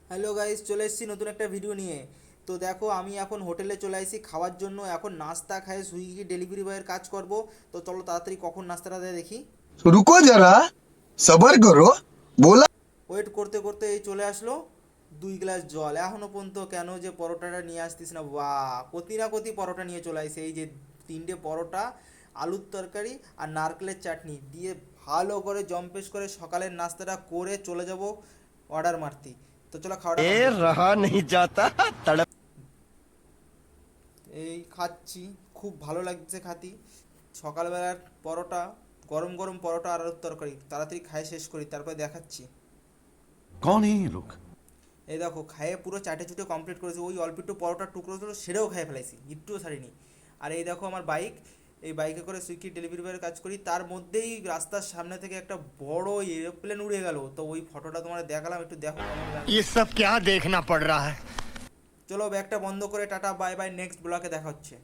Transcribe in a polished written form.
Hello guys, চলে এসেছি নতুন একটা ভিডিও নিয়ে। তো দেখো, আমি এখন হোটেলে চলে আসি খাওয়ার জন্য। এখন নাস্তা খাই, সুইগি ডেলিভারি বয়ের কাজ করব। তো চলো তাড়াতাড়ি কখন নাস্তাটা দেয় দেখি। रुको जरा सबर करो बोला। ওয়েট করতে করতে এই চলে আসলো 2 গ্লাস জল। এখনও পর্যন্ত কেন যে পরোটাটা নিয়ে আসতিস না? বাহ, কতি না কতি পরোটা নিয়ে চলে আসে। এই যে 3টে পরোটা, আলুর তরকারি আর নারকেলের চাটনি দিয়ে ভালো করে জম্পেশ করে সকালের নাস্তাটা করে চলে যাব অর্ডার মারতে। তো চলো খাওয়াটা ए কমপ্লিট করি। रहा नहीं जाता तड़प। এই খাচ্ছি, খুব ভালো লাগছে খাতি। সকালবেলার পরোটা, গরম গরম পরোটা আর আলুর তরকারি, তাড়াতাড়ি খাই শেষ করি তারপরে দেখাচ্ছি। कौन है ये लोग? এই দেখো, খাইয়ে পুরো চাটে চুটে কমপ্লিট করেছি। ওই অল্প একটু পরোটার টুকরো ছিল, সেটাও খাইয়ে ফেলাইছি, একটুও ছাড়িনি। আর এই দেখো আমার বাইক, এই বাইকে করে সুইগি ডেলিভারি বয়ের কাজ করি। তার মধ্যেই রাস্তার সামনে থেকে একটা বড় এরোপ্লেন উড়ে গেল। তো ওই ফটোটা তোমার দেখালাম, একটু দেখো কেমন লাগে। ये सब क्या देखना पड़ रहा है। চলো ব্যাগটা বন্ধ করে টাটা বাই বাই, নেক্সট ব্লকে দেখা হচ্ছে।